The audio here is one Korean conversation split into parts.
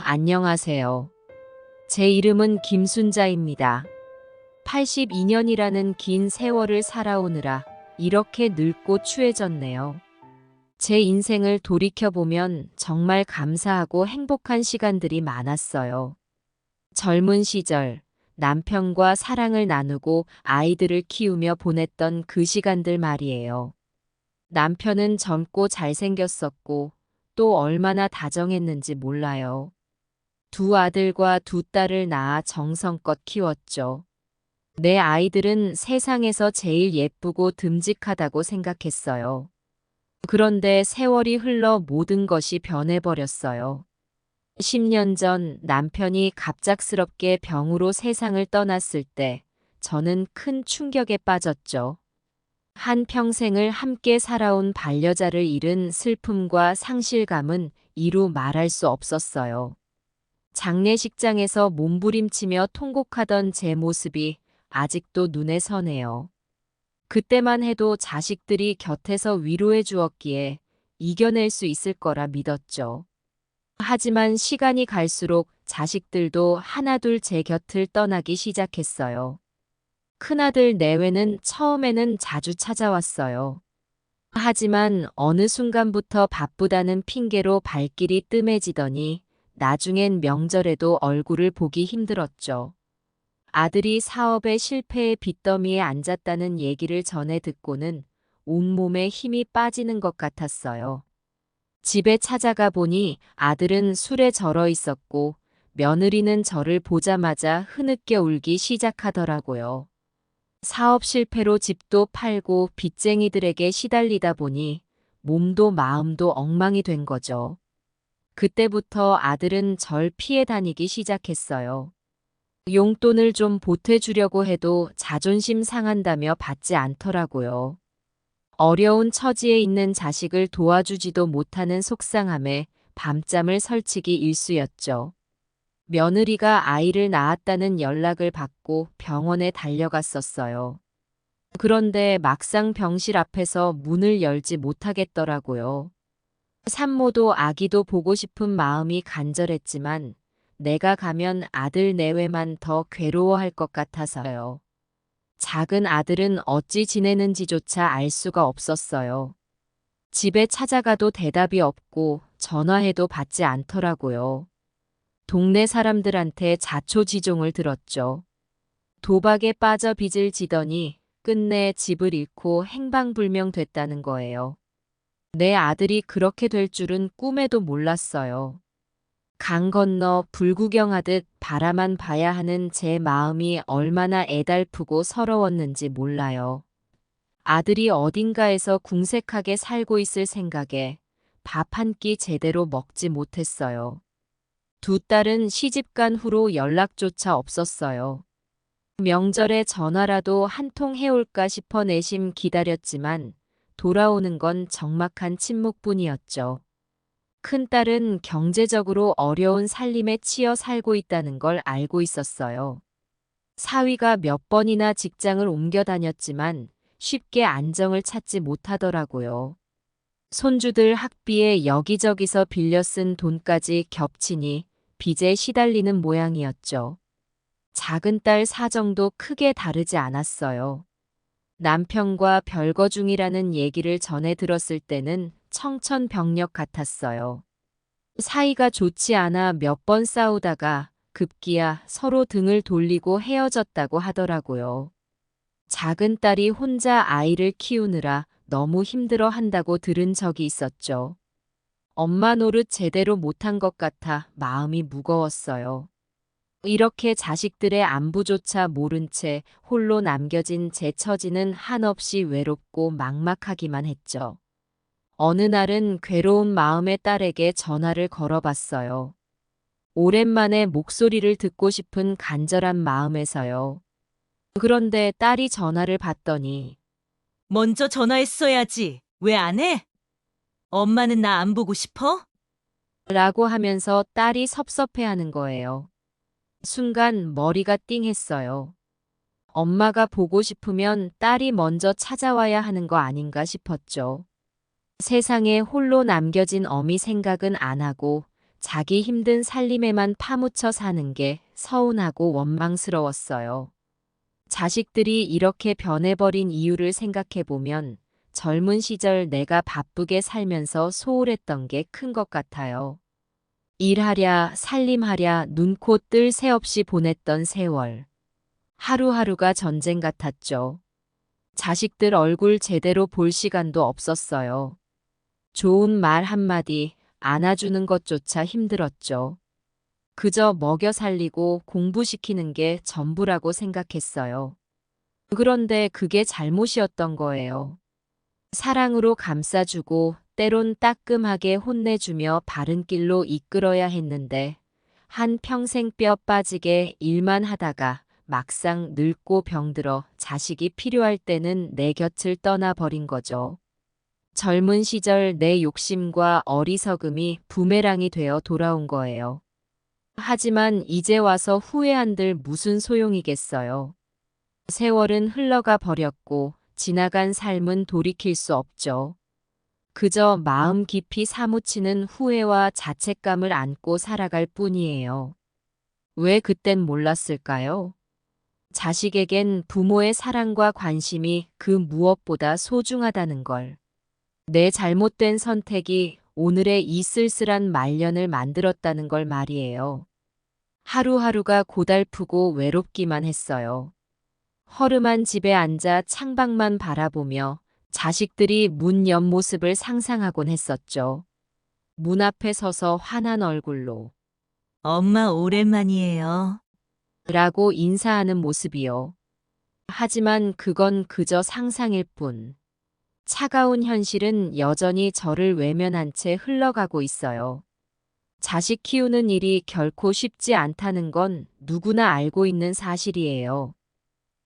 안녕하세요. 제 이름은 김순자입니다. 82년이라는 긴 세월을 살아오느라 이렇게 늙고 추해졌네요. 제 인생을 돌이켜보면 정말 감사하고 행복한 시간들이 많았어요. 젊은 시절, 남편과 사랑을 나누고 아이들을 키우며 보냈던 그 시간들 말이에요. 남편은 젊고 잘생겼었고 또 얼마나 다정했는지 몰라요. 두 아들과 두 딸을 낳아 정성껏 키웠죠. 내 아이들은 세상에서 제일 예쁘고 듬직하다고 생각했어요. 그런데 세월이 흘러 모든 것이 변해버렸어요. 10년 전 남편이 갑작스럽게 병으로 세상을 떠났을 때 저는 큰 충격에 빠졌죠. 한평생을 함께 살아온 반려자를 잃은 슬픔과 상실감은 이루 말할 수 없었어요. 장례식장에서 몸부림치며 통곡하던 제 모습이 아직도 눈에 서네요. 그때만 해도 자식들이 곁에서 위로해 주었기에 이겨낼 수 있을 거라 믿었죠. 하지만 시간이 갈수록 자식들도 하나둘 제 곁을 떠나기 시작했어요. 큰아들 내외는 처음에는 자주 찾아왔어요. 하지만 어느 순간부터 바쁘다는 핑계로 발길이 뜸해지더니 나중엔 명절에도 얼굴을 보기 힘들었죠. 아들이 사업의 실패의 빚더미에 앉았다는 얘기를 전해 듣고는 온몸에 힘이 빠지는 것 같았어요. 집에 찾아가 보니 아들은 술에 절어 있었고 며느리는 저를 보자마자 흐느껴 울기 시작하더라고요. 사업 실패로 집도 팔고 빚쟁이들에게 시달리다 보니 몸도 마음도 엉망이 된 거죠. 그때부터 아들은 절 피해 다니기 시작했어요. 용돈을 좀 보태주려고 해도 자존심 상한다며 받지 않더라고요. 어려운 처지에 있는 자식을 도와주지도 못하는 속상함에 밤잠을 설치기 일쑤였죠. 며느리가 아이를 낳았다는 연락을 받고 병원에 달려갔었어요. 그런데 막상 병실 앞에서 문을 열지 못하겠더라고요. 산모도 아기도 보고 싶은 마음이 간절했지만 내가 가면 아들 내외만 더 괴로워할 것 같아서요. 작은 아들은 어찌 지내는지조차 알 수가 없었어요. 집에 찾아가도 대답이 없고 전화해도 받지 않더라고요. 동네 사람들한테 자초지종을 들었죠. 도박에 빠져 빚을 지더니 끝내 집을 잃고 행방불명 됐다는 거예요. 내 아들이 그렇게 될 줄은 꿈에도 몰랐어요. 강 건너 불구경하듯 바라만 봐야 하는 제 마음이 얼마나 애달프고 서러웠는지 몰라요. 아들이 어딘가에서 궁색하게 살고 있을 생각에 밥 한 끼 제대로 먹지 못했어요. 두 딸은 시집간 후로 연락조차 없었어요. 명절에 전화라도 한 통 해올까 싶어 내심 기다렸지만 돌아오는 건 적막한 침묵뿐이었죠. 큰딸은 경제적으로 어려운 살림에 치여 살고 있다는 걸 알고 있었어요. 사위가 몇 번이나 직장을 옮겨 다녔지만 쉽게 안정을 찾지 못하더라고요. 손주들 학비에 여기저기서 빌려 쓴 돈까지 겹치니 빚에 시달리는 모양이었죠. 작은 딸 사정도 크게 다르지 않았어요. 남편과 별거 중이라는 얘기를 전해 들었을 때는 청천벽력 같았어요. 사이가 좋지 않아 몇 번 싸우다가 급기야 서로 등을 돌리고 헤어졌다고 하더라고요. 작은 딸이 혼자 아이를 키우느라 너무 힘들어 한다고 들은 적이 있었죠. 엄마 노릇 제대로 못한 것 같아 마음이 무거웠어요. 이렇게 자식들의 안부조차 모른 채 홀로 남겨진 제 처지는 한없이 외롭고 막막하기만 했죠. 어느 날은 괴로운 마음의 딸에게 전화를 걸어봤어요. 오랜만에 목소리를 듣고 싶은 간절한 마음에서요. 그런데 딸이 전화를 받더니 먼저 전화했어야지. 왜 안 해? 엄마는 나 안 보고 싶어? 라고 하면서 딸이 섭섭해하는 거예요. 순간 머리가 띵했어요. 엄마가 보고 싶으면 딸이 먼저 찾아와야 하는 거 아닌가 싶었죠. 세상에 홀로 남겨진 어미 생각은 안 하고 자기 힘든 살림에만 파묻혀 사는 게 서운하고 원망스러웠어요. 자식들이 이렇게 변해버린 이유를 생각해보면 젊은 시절 내가 바쁘게 살면서 소홀했던 게 큰 것 같아요. 일하랴, 살림하랴, 눈코 뜰 새 없이 보냈던 세월. 하루하루가 전쟁 같았죠. 자식들 얼굴 제대로 볼 시간도 없었어요. 좋은 말 한마디 안아주는 것조차 힘들었죠. 그저 먹여 살리고 공부시키는 게 전부라고 생각했어요. 그런데 그게 잘못이었던 거예요. 사랑으로 감싸주고 때론 따끔하게 혼내주며 바른 길로 이끌어야 했는데 한 평생 뼈 빠지게 일만 하다가 막상 늙고 병들어 자식이 필요할 때는 내 곁을 떠나버린 거죠. 젊은 시절 내 욕심과 어리석음이 부메랑이 되어 돌아온 거예요. 하지만 이제 와서 후회한들 무슨 소용이겠어요. 세월은 흘러가 버렸고 지나간 삶은 돌이킬 수 없죠. 그저 마음 깊이 사무치는 후회와 자책감을 안고 살아갈 뿐이에요. 왜 그땐 몰랐을까요? 자식에겐 부모의 사랑과 관심이 그 무엇보다 소중하다는 걸. 내 잘못된 선택이 오늘의 이 쓸쓸한 말년을 만들었다는 걸 말이에요. 하루하루가 고달프고 외롭기만 했어요. 허름한 집에 앉아 창밖만 바라보며 자식들이 문 옆모습을 상상하곤 했었죠. 문 앞에 서서 환한 얼굴로 엄마 오랜만이에요. 라고 인사하는 모습이요. 하지만 그건 그저 상상일 뿐. 차가운 현실은 여전히 저를 외면한 채 흘러가고 있어요. 자식 키우는 일이 결코 쉽지 않다는 건 누구나 알고 있는 사실이에요.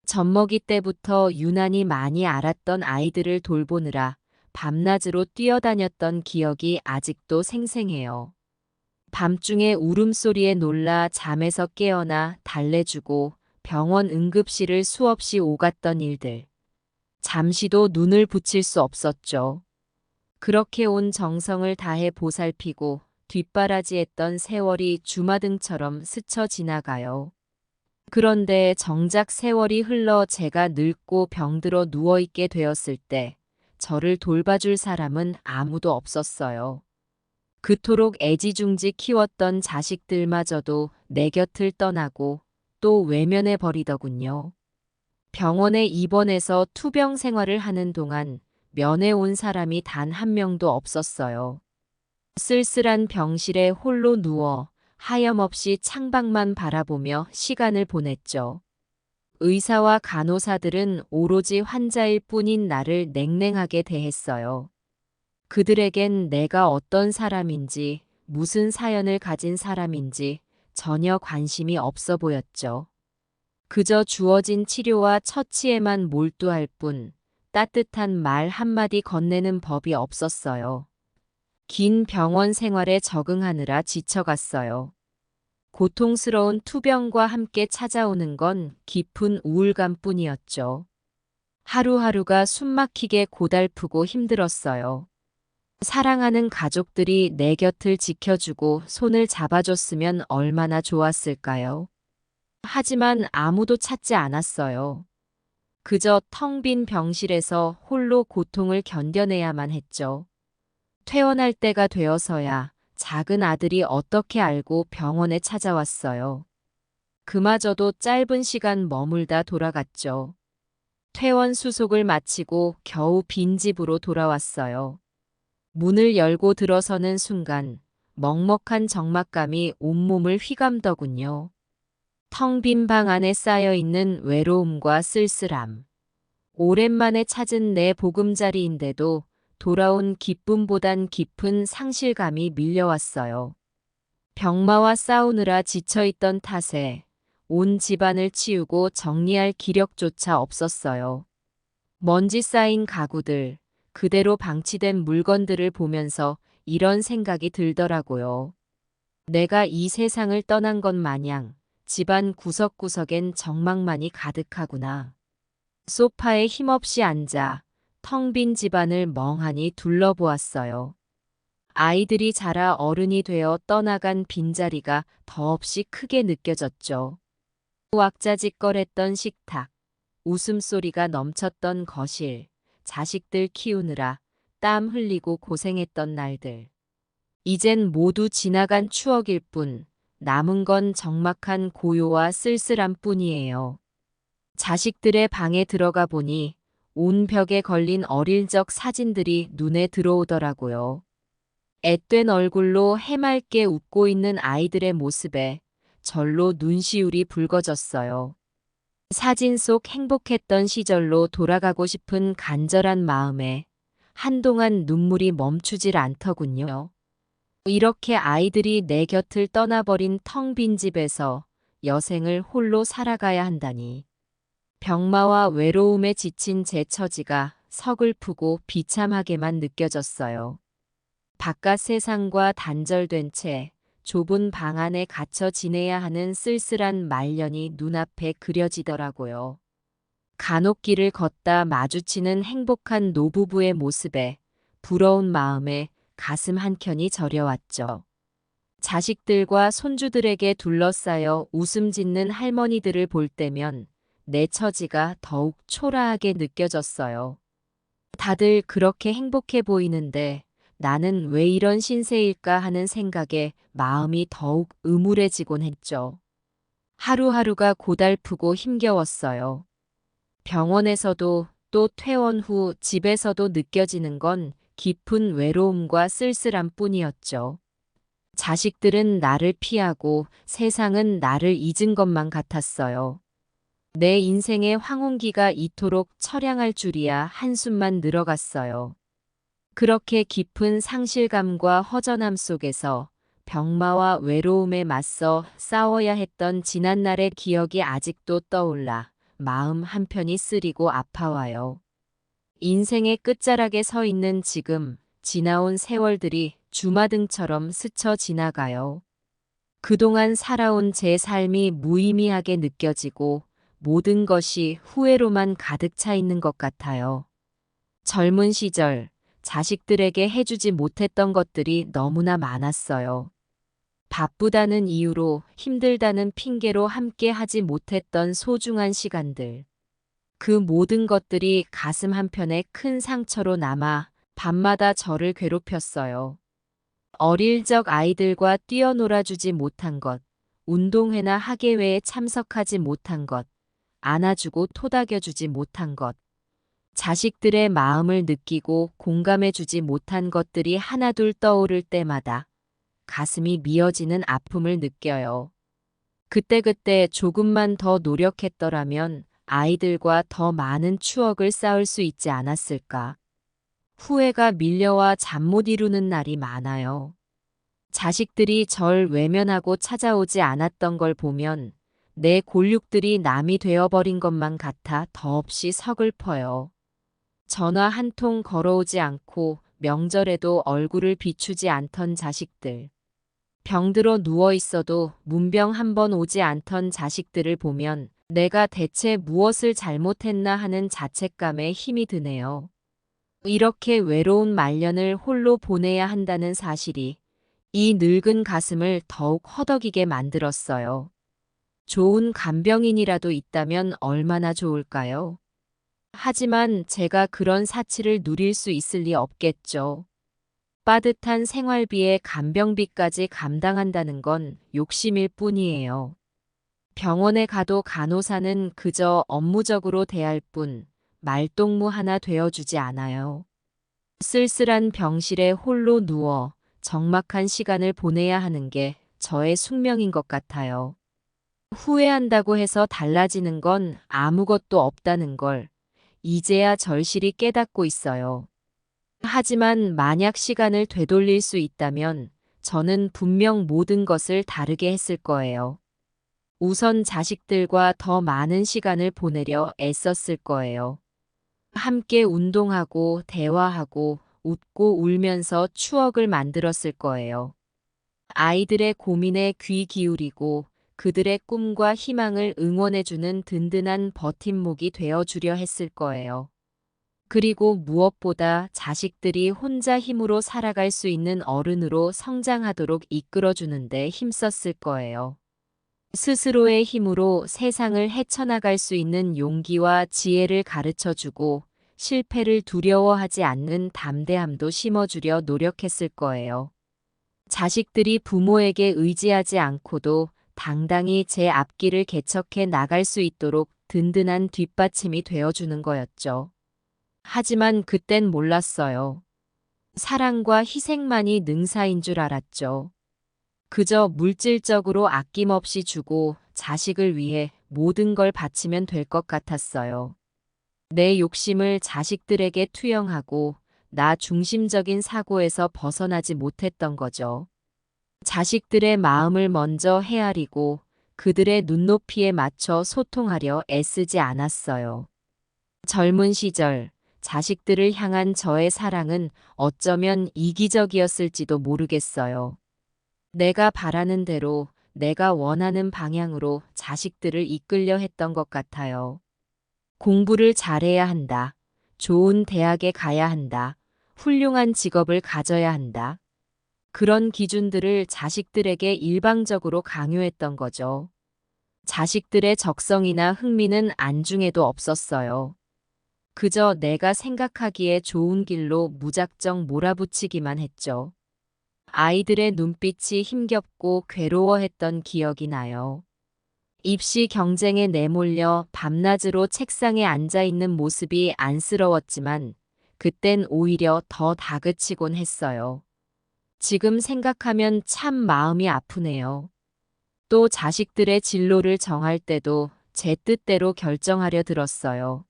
젖먹이 때부터 유난히 많이 알았던 아이들을 돌보느라 밤낮으로 뛰어다녔던 기억이 아직도 생생해요. 밤중에 울음소리에 놀라 잠에서 깨어나 달래주고 병원 응급실을 수없이 오갔던 일들. 잠시도 눈을 붙일 수 없었죠. 그렇게 온 정성을 다해 보살피고 뒷바라지했던 세월이 주마등처럼 스쳐 지나가요. 그런데 정작 세월이 흘러 제가 늙고 병들어 누워있게 되었을 때 저를 돌봐줄 사람은 아무도 없었어요. 그토록 애지중지 키웠던 자식들마저도 내 곁을 떠나고 또 외면해 버리더군요. 병원에 입원해서 투병 생활을 하는 동안 면회 온 사람이 단 한 명도 없었어요. 쓸쓸한 병실에 홀로 누워 하염없이 창밖만 바라보며 시간을 보냈죠. 의사와 간호사들은 오로지 환자일 뿐인 나를 냉랭하게 대했어요. 그들에겐 내가 어떤 사람인지, 무슨 사연을 가진 사람인지 전혀 관심이 없어 보였죠. 그저 주어진 치료와 처치에만 몰두할 뿐 따뜻한 말 한마디 건네는 법이 없었어요. 긴 병원 생활에 적응하느라 지쳐갔어요. 고통스러운 투병과 함께 찾아오는 건 깊은 우울감뿐이었죠. 하루하루가 숨막히게 고달프고 힘들었어요. 사랑하는 가족들이 내 곁을 지켜주고 손을 잡아줬으면 얼마나 좋았을까요? 하지만 아무도 찾지 않았어요. 그저 텅 빈 병실에서 홀로 고통을 견뎌내야만 했죠. 퇴원할 때가 되어서야 작은 아들이 어떻게 알고 병원에 찾아왔어요. 그마저도 짧은 시간 머물다 돌아갔죠. 퇴원 수속을 마치고 겨우 빈 집으로 돌아왔어요. 문을 열고 들어서는 순간 먹먹한 적막감이 온몸을 휘감더군요. 텅 빈 방 안에 쌓여있는 외로움과 쓸쓸함. 오랜만에 찾은 내 보금자리인데도 돌아온 기쁨보단 깊은 상실감이 밀려왔어요. 병마와 싸우느라 지쳐있던 탓에 온 집안을 치우고 정리할 기력조차 없었어요. 먼지 쌓인 가구들, 그대로 방치된 물건들을 보면서 이런 생각이 들더라고요. 내가 이 세상을 떠난 것 마냥 집안 구석구석엔 적막만이 가득하구나. 소파에 힘없이 앉아 텅 빈 집안을 멍하니 둘러보았어요. 아이들이 자라 어른이 되어 떠나간 빈자리가 더없이 크게 느껴졌죠. 왁자지껄했던 식탁, 웃음소리가 넘쳤던 거실, 자식들 키우느라 땀 흘리고 고생했던 날들. 이젠 모두 지나간 추억일 뿐, 남은 건 적막한 고요와 쓸쓸함 뿐이에요. 자식들의 방에 들어가 보니 온 벽에 걸린 어릴 적 사진들이 눈에 들어오더라고요. 앳된 얼굴로 해맑게 웃고 있는 아이들의 모습에 절로 눈시울이 붉어졌어요. 사진 속 행복했던 시절로 돌아가고 싶은 간절한 마음에 한동안 눈물이 멈추질 않더군요. 이렇게 아이들이 내 곁을 떠나버린 텅 빈 집에서 여생을 홀로 살아가야 한다니. 병마와 외로움에 지친 제 처지가 서글프고 비참하게만 느껴졌어요. 바깥 세상과 단절된 채 좁은 방 안에 갇혀 지내야 하는 쓸쓸한 말년이 눈앞에 그려지더라고요. 간혹 길을 걷다 마주치는 행복한 노부부의 모습에 부러운 마음에 가슴 한켠이 저려왔죠. 자식들과 손주들에게 둘러싸여 웃음 짓는 할머니들을 볼 때면 내 처지가 더욱 초라하게 느껴졌어요. 다들 그렇게 행복해 보이는데 나는 왜 이런 신세일까 하는 생각에 마음이 더욱 음울해지곤 했죠. 하루하루가 고달프고 힘겨웠어요. 병원에서도 또 퇴원 후 집에서도 느껴지는 건 깊은 외로움과 쓸쓸함 뿐이었죠. 자식들은 나를 피하고 세상은 나를 잊은 것만 같았어요. 내 인생의 황혼기가 이토록 처량할 줄이야 한숨만 늘어갔어요. 그렇게 깊은 상실감과 허전함 속에서 병마와 외로움에 맞서 싸워야 했던 지난날의 기억이 아직도 떠올라 마음 한편이 쓰리고 아파와요. 인생의 끝자락에 서 있는 지금 지나온 세월들이 주마등처럼 스쳐 지나가요. 그동안 살아온 제 삶이 무의미하게 느껴지고 모든 것이 후회로만 가득 차 있는 것 같아요. 젊은 시절 자식들에게 해주지 못했던 것들이 너무나 많았어요. 바쁘다는 이유로 힘들다는 핑계로 함께 하지 못했던 소중한 시간들. 그 모든 것들이 가슴 한편에 큰 상처로 남아 밤마다 저를 괴롭혔어요. 어릴 적 아이들과 뛰어놀아주지 못한 것, 운동회나 학예회에 참석하지 못한 것, 안아주고 토닥여주지 못한 것, 자식들의 마음을 느끼고 공감해주지 못한 것들이 하나둘 떠오를 때마다 가슴이 미어지는 아픔을 느껴요. 그때그때 조금만 더 노력했더라면 아이들과 더 많은 추억을 쌓을 수 있지 않았을까. 후회가 밀려와 잠 못 이루는 날이 많아요. 자식들이 절 외면하고 찾아오지 않았던 걸 보면 내 골육들이 남이 되어버린 것만 같아 더없이 서글퍼요. 전화 한 통 걸어오지 않고 명절에도 얼굴을 비추지 않던 자식들. 병들어 누워 있어도 문병 한 번 오지 않던 자식들을 보면 내가 대체 무엇을 잘못했나 하는 자책감에 힘이 드네요. 이렇게 외로운 말년을 홀로 보내야 한다는 사실이 이 늙은 가슴을 더욱 허덕이게 만들었어요. 좋은 간병인이라도 있다면 얼마나 좋을까요? 하지만 제가 그런 사치를 누릴 수 있을 리 없겠죠. 빠듯한 생활비에 간병비까지 감당한다는 건 욕심일 뿐이에요. 병원에 가도 간호사는 그저 업무적으로 대할 뿐 말동무 하나 되어주지 않아요. 쓸쓸한 병실에 홀로 누워 적막한 시간을 보내야 하는 게 저의 숙명인 것 같아요. 후회한다고 해서 달라지는 건 아무것도 없다는 걸 이제야 절실히 깨닫고 있어요. 하지만 만약 시간을 되돌릴 수 있다면 저는 분명 모든 것을 다르게 했을 거예요. 우선 자식들과 더 많은 시간을 보내려 애썼을 거예요. 함께 운동하고 대화하고 웃고 울면서 추억을 만들었을 거예요. 아이들의 고민에 귀 기울이고 그들의 꿈과 희망을 응원해주는 든든한 버팀목이 되어주려 했을 거예요. 그리고 무엇보다 자식들이 혼자 힘으로 살아갈 수 있는 어른으로 성장하도록 이끌어주는데 힘썼을 거예요. 스스로의 힘으로 세상을 헤쳐나갈 수 있는 용기와 지혜를 가르쳐주고 실패를 두려워하지 않는 담대함도 심어주려 노력했을 거예요. 자식들이 부모에게 의지하지 않고도 당당히 제 앞길을 개척해 나갈 수 있도록 든든한 뒷받침이 되어주는 거였죠. 하지만 그땐 몰랐어요. 사랑과 희생만이 능사인 줄 알았죠. 그저 물질적으로 아낌없이 주고 자식을 위해 모든 걸 바치면 될 것 같았어요. 내 욕심을 자식들에게 투영하고 나 중심적인 사고에서 벗어나지 못했던 거죠. 자식들의 마음을 먼저 헤아리고 그들의 눈높이에 맞춰 소통하려 애쓰지 않았어요. 젊은 시절 자식들을 향한 저의 사랑은 어쩌면 이기적이었을지도 모르겠어요. 내가 바라는 대로 내가 원하는 방향으로 자식들을 이끌려 했던 것 같아요. 공부를 잘해야 한다. 좋은 대학에 가야 한다. 훌륭한 직업을 가져야 한다. 그런 기준들을 자식들에게 일방적으로 강요했던 거죠. 자식들의 적성이나 흥미는 안중에도 없었어요. 그저 내가 생각하기에 좋은 길로 무작정 몰아붙이기만 했죠. 아이들의 눈빛이 힘겹고 괴로워했던 기억이 나요. 입시 경쟁에 내몰려 밤낮으로 책상에 앉아 있는 모습이 안쓰러웠지만 그땐 오히려 더 다그치곤 했어요. 지금 생각하면 참 마음이 아프네요. 또 자식들의 진로를 정할 때도 제 뜻대로 결정하려 들었어요.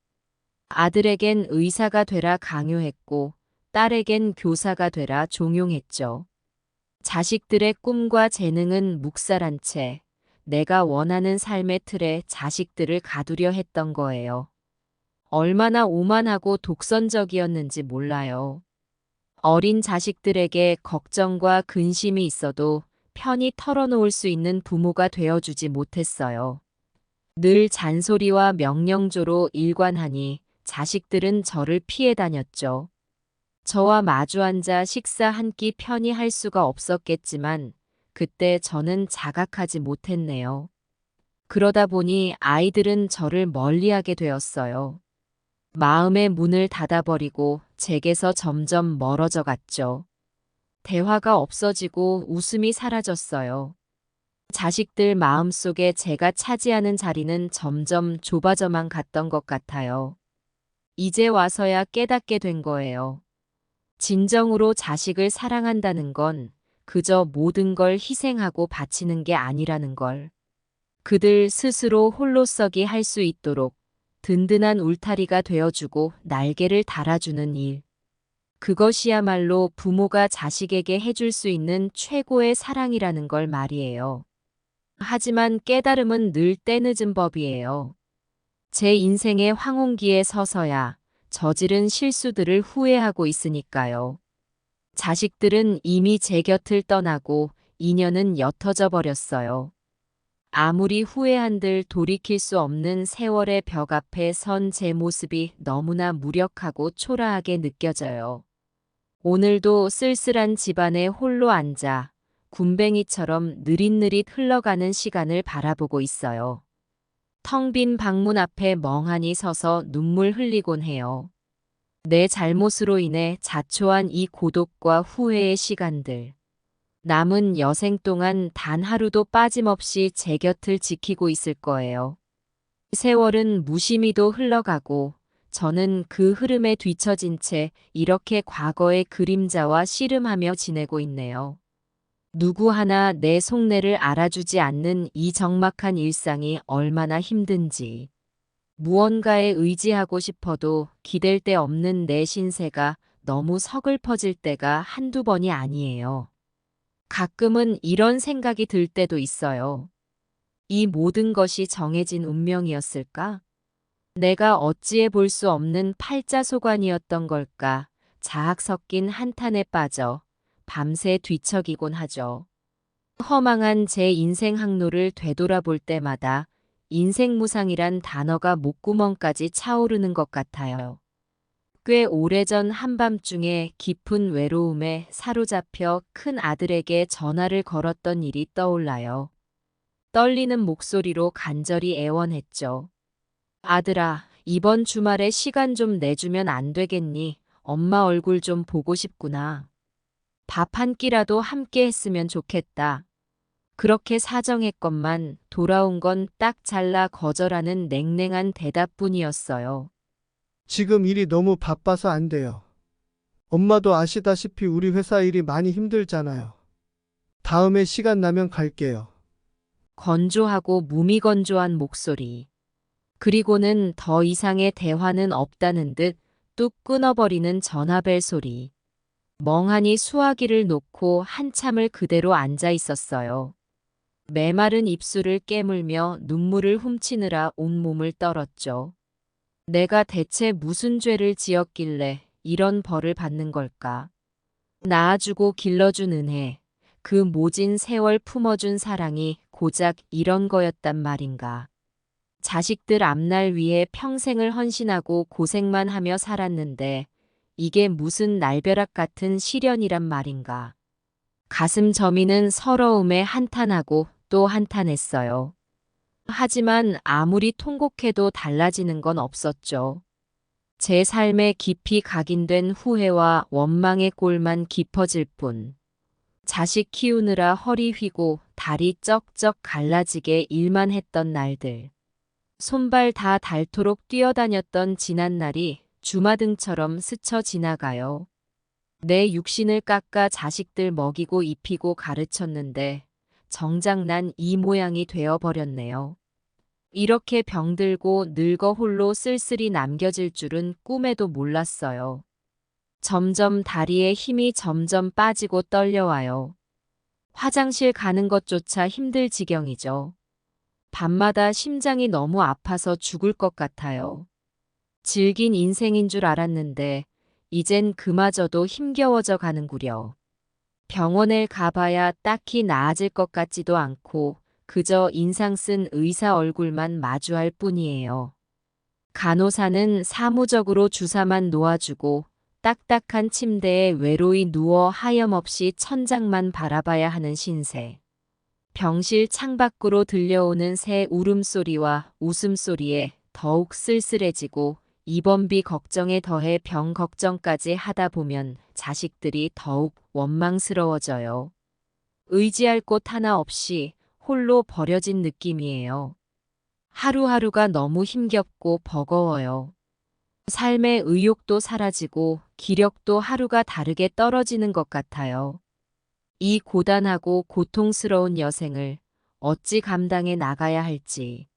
아들에겐 의사가 되라 강요했고 딸에겐 교사가 되라 종용했죠. 자식들의 꿈과 재능은 묵살한 채 내가 원하는 삶의 틀에 자식들을 가두려 했던 거예요. 얼마나 오만하고 독선적이었는지 몰라요. 어린 자식들에게 걱정과 근심이 있어도 편히 털어놓을 수 있는 부모가 되어주지 못했어요. 늘 잔소리와 명령조로 일관하니 자식들은 저를 피해 다녔죠. 저와 마주 앉아 식사 한 끼 편히 할 수가 없었겠지만 그때 저는 자각하지 못했네요. 그러다 보니 아이들은 저를 멀리하게 되었어요. 마음의 문을 닫아버리고 제게서 점점 멀어져 갔죠. 대화가 없어지고 웃음이 사라졌어요. 자식들 마음속에 제가 차지하는 자리는 점점 좁아져만 갔던 것 같아요. 이제 와서야 깨닫게 된 거예요. 진정으로 자식을 사랑한다는 건 그저 모든 걸 희생하고 바치는 게 아니라는 걸. 그들 스스로 홀로서기 할 수 있도록 든든한 울타리가 되어주고 날개를 달아주는 일. 그것이야말로 부모가 자식에게 해줄 수 있는 최고의 사랑이라는 걸 말이에요. 하지만 깨달음은 늘 때늦은 법이에요. 제 인생의 황혼기에 서서야 저지른 실수들을 후회하고 있으니까요. 자식들은 이미 제 곁을 떠나고 인연은 옅어져 버렸어요. 아무리 후회한들 돌이킬 수 없는 세월의 벽 앞에 선 제 모습이 너무나 무력하고 초라하게 느껴져요. 오늘도 쓸쓸한 집안에 홀로 앉아 군뱅이처럼 느릿느릿 흘러가는 시간을 바라보고 있어요. 텅 빈 방문 앞에 멍하니 서서 눈물 흘리곤 해요. 내 잘못으로 인해 자초한 이 고독과 후회의 시간들. 남은 여생 동안 단 하루도 빠짐없이 제 곁을 지키고 있을 거예요. 세월은 무심히도 흘러가고 저는 그 흐름에 뒤처진 채 이렇게 과거의 그림자와 씨름하며 지내고 있네요. 누구 하나 내 속내를 알아주지 않는 이 적막한 일상이 얼마나 힘든지. 무언가에 의지하고 싶어도 기댈 데 없는 내 신세가 너무 서글퍼질 때가 한두 번이 아니에요. 가끔은 이런 생각이 들 때도 있어요. 이 모든 것이 정해진 운명이었을까? 내가 어찌해 볼 수 없는 팔자소관이었던 걸까? 자학 섞인 한탄에 빠져 밤새 뒤척이곤 하죠. 허망한 제 인생 항로를 되돌아볼 때마다 인생무상이란 단어가 목구멍까지 차오르는 것 같아요. 꽤 오래전 한밤중에 깊은 외로움에 사로잡혀 큰 아들에게 전화를 걸었던 일이 떠올라요. 떨리는 목소리로 간절히 애원했죠. 아들아, 이번 주말에 시간 좀 내주면 안 되겠니? 엄마 얼굴 좀 보고 싶구나. 밥 한 끼라도 함께 했으면 좋겠다. 그렇게 사정했건만 돌아온 건 딱 잘라 거절하는 냉랭한 대답뿐이었어요. 지금 일이 너무 바빠서 안 돼요. 엄마도 아시다시피 우리 회사 일이 많이 힘들잖아요. 다음에 시간 나면 갈게요. 건조하고 무미건조한 목소리. 그리고는 더 이상의 대화는 없다는 듯 뚝 끊어버리는 전화벨 소리. 멍하니 수화기를 놓고 한참을 그대로 앉아 있었어요. 메마른 입술을 깨물며 눈물을 훔치느라 온몸을 떨었죠. 내가 대체 무슨 죄를 지었길래 이런 벌을 받는 걸까? 낳아주고 길러준 은혜, 그 모진 세월 품어준 사랑이 고작 이런 거였단 말인가. 자식들 앞날 위해 평생을 헌신하고 고생만 하며 살았는데 이게 무슨 날벼락 같은 시련이란 말인가. 가슴 저미는 서러움에 한탄하고 또 한탄했어요. 하지만 아무리 통곡해도 달라지는 건 없었죠. 제 삶에 깊이 각인된 후회와 원망의 꼴만 깊어질 뿐. 자식 키우느라 허리 휘고 다리 쩍쩍 갈라지게 일만 했던 날들. 손발 다 닳도록 뛰어다녔던 지난날이 주마등처럼 스쳐 지나가요. 내 육신을 깎아 자식들 먹이고 입히고 가르쳤는데 정작 난 이 모양이 되어버렸네요. 이렇게 병들고 늙어 홀로 쓸쓸히 남겨질 줄은 꿈에도 몰랐어요. 점점 다리에 힘이 점점 빠지고 떨려와요. 화장실 가는 것조차 힘들 지경이죠. 밤마다 심장이 너무 아파서 죽을 것 같아요. 질긴 인생인 줄 알았는데 이젠 그마저도 힘겨워져 가는구려. 병원에 가봐야 딱히 나아질 것 같지도 않고 그저 인상 쓴 의사 얼굴만 마주할 뿐이에요. 간호사는 사무적으로 주사만 놓아주고 딱딱한 침대에 외로이 누워 하염없이 천장만 바라봐야 하는 신세. 병실 창밖으로 들려오는 새 울음소리와 웃음소리에 더욱 쓸쓸해지고 입원비 걱정에 더해 병 걱정까지 하다 보면 자식들이 더욱 원망스러워져요. 의지할 곳 하나 없이 홀로 버려진 느낌이에요. 하루하루가 너무 힘겹고 버거워요. 삶의 의욕도 사라지고 기력도 하루가 다르게 떨어지는 것 같아요. 이 고단하고 고통스러운 여생을 어찌 감당해 나가야 할지.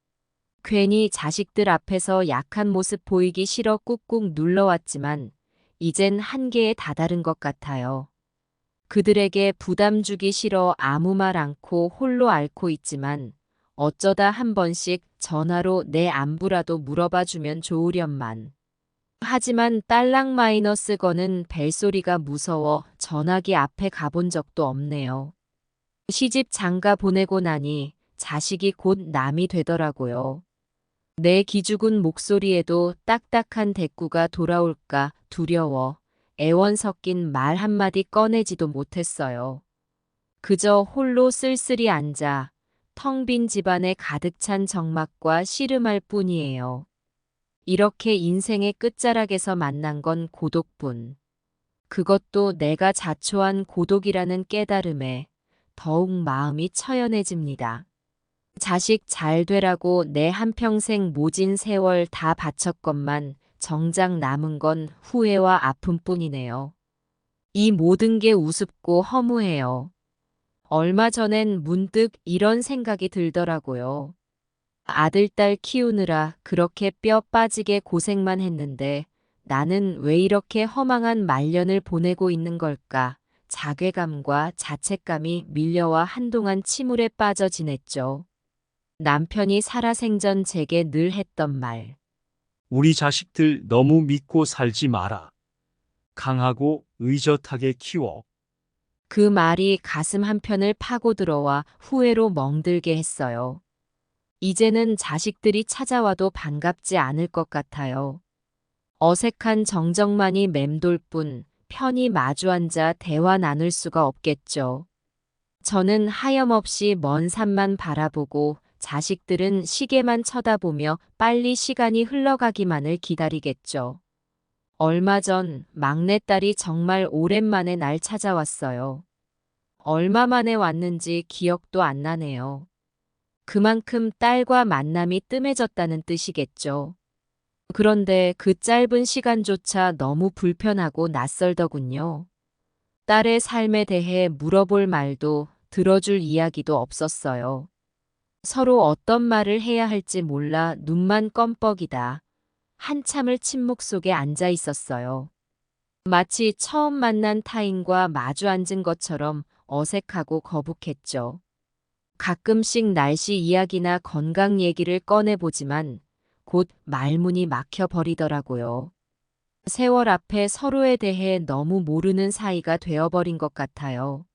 괜히 자식들 앞에서 약한 모습 보이기 싫어 꾹꾹 눌러왔지만 이젠 한계에 다다른 것 같아요. 그들에게 부담 주기 싫어 아무 말 않고 홀로 앓고 있지만 어쩌다 한 번씩 전화로 내 안부라도 물어봐 주면 좋으련만. 하지만 딸랑 마이너스 거는 벨소리가 무서워 전화기 앞에 가본 적도 없네요. 시집 장가 보내고 나니 자식이 곧 남이 되더라고요. 내 기죽은 목소리에도 딱딱한 대꾸가 돌아올까 두려워 애원 섞인 말 한마디 꺼내지도 못했어요. 그저 홀로 쓸쓸히 앉아 텅 빈 집안에 가득 찬 적막과 씨름할 뿐이에요. 이렇게 인생의 끝자락에서 만난 건 고독뿐. 그것도 내가 자초한 고독이라는 깨달음에 더욱 마음이 처연해집니다. 자식 잘 되라고 내 한평생 모진 세월 다 바쳤건만 정작 남은 건 후회와 아픔뿐이네요. 이 모든 게 우습고 허무해요. 얼마 전엔 문득 이런 생각이 들더라고요. 아들, 딸 키우느라 그렇게 뼈 빠지게 고생만 했는데 나는 왜 이렇게 허망한 말년을 보내고 있는 걸까? 자괴감과 자책감이 밀려와 한동안 침울에 빠져 지냈죠. 남편이 살아생전 제게 늘 했던 말. 우리 자식들 너무 믿고 살지 마라. 강하고 의젓하게 키워. 그 말이 가슴 한편을 파고 들어와 후회로 멍들게 했어요. 이제는 자식들이 찾아와도 반갑지 않을 것 같아요. 어색한 정적만이 맴돌 뿐 편히 마주 앉아 대화 나눌 수가 없겠죠. 저는 하염없이 먼 산만 바라보고 자식들은 시계만 쳐다보며 빨리 시간이 흘러가기만을 기다리겠죠. 얼마 전 막내딸이 정말 오랜만에 날 찾아왔어요. 얼마 만에 왔는지 기억도 안 나네요. 그만큼 딸과 만남이 뜸해졌다는 뜻이겠죠. 그런데 그 짧은 시간조차 너무 불편하고 낯설더군요. 딸의 삶에 대해 물어볼 말도 들어줄 이야기도 없었어요. 서로 어떤 말을 해야 할지 몰라 눈만 껌뻑이다. 한참을 침묵 속에 앉아 있었어요. 마치 처음 만난 타인과 마주 앉은 것처럼 어색하고 거북했죠. 가끔씩 날씨 이야기나 건강 얘기를 꺼내보지만 곧 말문이 막혀버리더라고요. 세월 앞에 서로에 대해 너무 모르는 사이가 되어버린 것 같아요.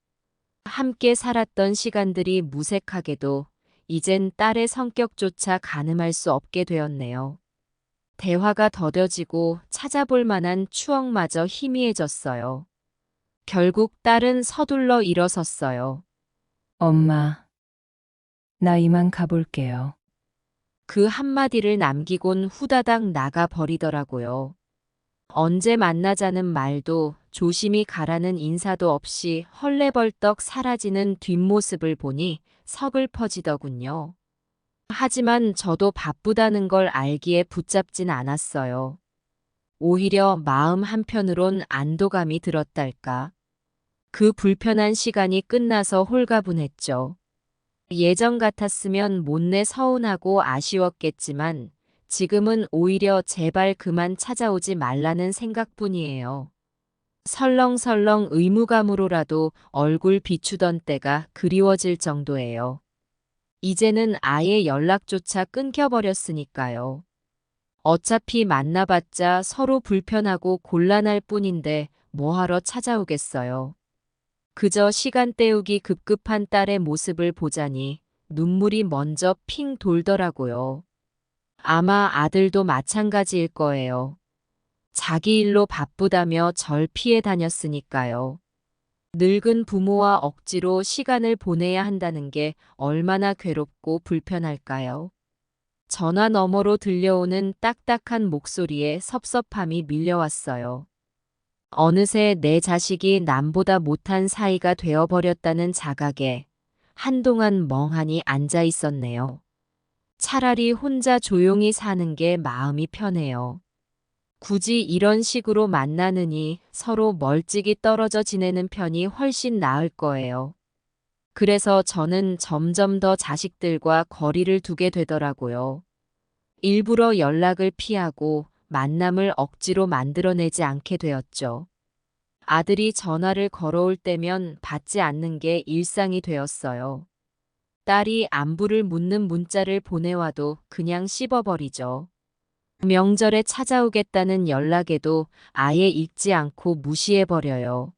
함께 살았던 시간들이 무색하게도 이젠 딸의 성격조차 가늠할 수 없게 되었네요. 대화가 더뎌지고 찾아볼 만한 추억마저 희미해졌어요. 결국 딸은 서둘러 일어섰어요. 엄마, 나 이만 가볼게요. 그 한마디를 남기곤 후다닥 나가 버리더라고요. 언제 만나자는 말도 조심히 가라는 인사도 없이 헐레벌떡 사라지는 뒷모습을 보니 서글퍼지더군요. 하지만 저도 바쁘다는 걸 알기에 붙잡진 않았어요. 오히려 마음 한편으론 안도감이 들었달까. 그 불편한 시간이 끝나서 홀가분했죠. 예전 같았으면 못내 서운하고 아쉬웠겠지만 지금은 오히려 제발 그만 찾아오지 말라는 생각뿐이에요. 설렁설렁 의무감으로라도 얼굴 비추던 때가 그리워질 정도예요. 이제는 아예 연락조차 끊겨버렸으니까요. 어차피 만나봤자 서로 불편하고 곤란할 뿐인데 뭐하러 찾아오겠어요. 그저 시간 때우기 급급한 딸의 모습을 보자니 눈물이 먼저 핑 돌더라고요. 아마 아들도 마찬가지일 거예요. 자기 일로 바쁘다며 절 피해 다녔으니까요. 늙은 부모와 억지로 시간을 보내야 한다는 게 얼마나 괴롭고 불편할까요? 전화 너머로 들려오는 딱딱한 목소리에 섭섭함이 밀려왔어요. 어느새 내 자식이 남보다 못한 사이가 되어버렸다는 자각에 한동안 멍하니 앉아 있었네요. 차라리 혼자 조용히 사는 게 마음이 편해요. 굳이 이런 식으로 만나느니 서로 멀찍이 떨어져 지내는 편이 훨씬 나을 거예요. 그래서 저는 점점 더 자식들과 거리를 두게 되더라고요. 일부러 연락을 피하고 만남을 억지로 만들어내지 않게 되었죠. 아들이 전화를 걸어올 때면 받지 않는 게 일상이 되었어요. 딸이 안부를 묻는 문자를 보내와도 그냥 씹어버리죠. 명절에 찾아오겠다는 연락에도 아예 읽지 않고 무시해버려요.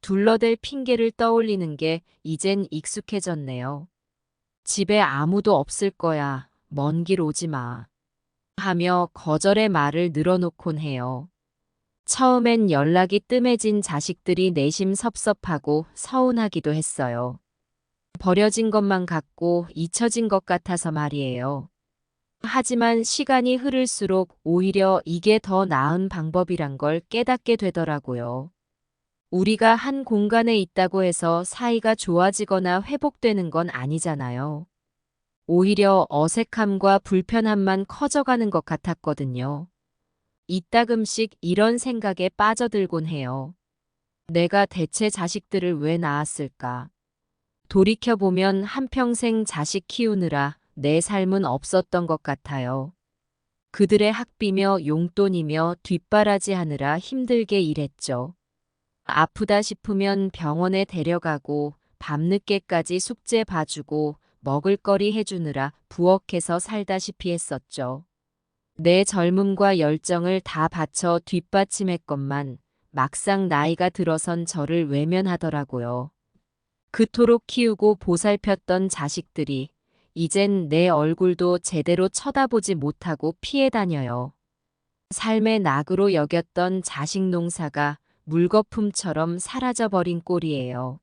둘러댈 핑계를 떠올리는 게 이젠 익숙해졌네요. 집에 아무도 없을 거야. 먼 길 오지 마. 하며 거절의 말을 늘어놓곤 해요. 처음엔 연락이 뜸해진 자식들이 내심 섭섭하고 서운하기도 했어요. 버려진 것만 같고 잊혀진 것 같아서 말이에요. 하지만 시간이 흐를수록 오히려 이게 더 나은 방법이란 걸 깨닫게 되더라고요. 우리가 한 공간에 있다고 해서 사이가 좋아지거나 회복되는 건 아니잖아요. 오히려 어색함과 불편함만 커져가는 것 같았거든요. 이따금씩 이런 생각에 빠져들곤 해요. 내가 대체 자식들을 왜 낳았을까? 돌이켜보면 한평생 자식 키우느라 내 삶은 없었던 것 같아요. 그들의 학비며 용돈이며 뒷바라지하느라 힘들게 일했죠. 아프다 싶으면 병원에 데려가고 밤늦게까지 숙제 봐주고 먹을거리 해주느라 부엌에서 살다시피 했었죠. 내 젊음과 열정을 다 바쳐 뒷받침했건만 막상 나이가 들어선 저를 외면하더라고요. 그토록 키우고 보살폈던 자식들이 이젠 내 얼굴도 제대로 쳐다보지 못하고 피해 다녀요. 삶의 낙으로 여겼던 자식 농사가 물거품처럼 사라져버린 꼴이에요.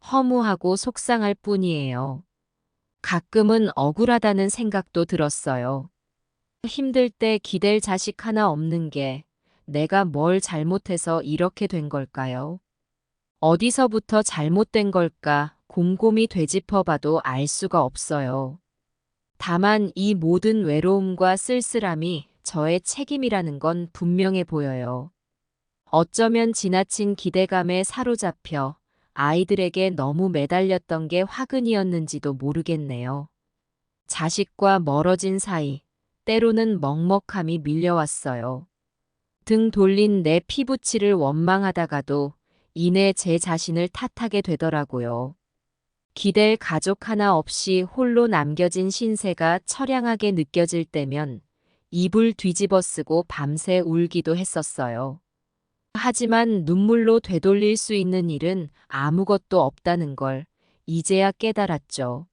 허무하고 속상할 뿐이에요. 가끔은 억울하다는 생각도 들었어요. 힘들 때 기댈 자식 하나 없는 게 내가 뭘 잘못해서 이렇게 된 걸까요? 어디서부터 잘못된 걸까 곰곰이 되짚어봐도 알 수가 없어요. 다만 이 모든 외로움과 쓸쓸함이 저의 책임이라는 건 분명해 보여요. 어쩌면 지나친 기대감에 사로잡혀 아이들에게 너무 매달렸던 게 화근이었는지도 모르겠네요. 자식과 멀어진 사이, 때로는 먹먹함이 밀려왔어요. 등 돌린 내 피부치를 원망하다가도 이내 제 자신을 탓하게 되더라고요. 기댈 가족 하나 없이 홀로 남겨진 신세가 처량하게 느껴질 때면 이불 뒤집어 쓰고 밤새 울기도 했었어요. 하지만 눈물로 되돌릴 수 있는 일은 아무것도 없다는 걸 이제야 깨달았죠.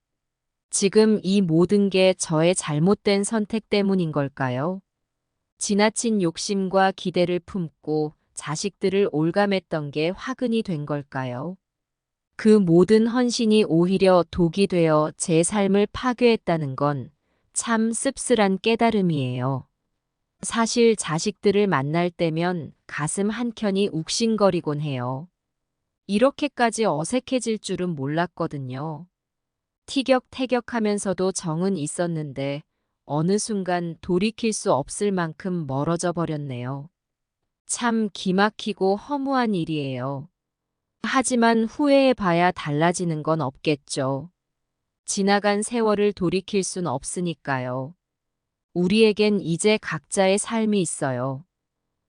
지금 이 모든 게 저의 잘못된 선택 때문인 걸까요? 지나친 욕심과 기대를 품고 자식들을 올감했던 게 화근이 된 걸까요? 그 모든 헌신이 오히려 독이 되어 제 삶을 파괴했다는 건 참 씁쓸한 깨달음이에요. 사실 자식들을 만날 때면 가슴 한켠이 욱신거리곤 해요. 이렇게까지 어색해질 줄은 몰랐거든요. 티격태격하면서도 정은 있었는데 어느 순간 돌이킬 수 없을 만큼 멀어져 버렸네요. 참 기막히고 허무한 일이에요. 하지만 후회해봐야 달라지는 건 없겠죠. 지나간 세월을 돌이킬 순 없으니까요. 우리에겐 이제 각자의 삶이 있어요.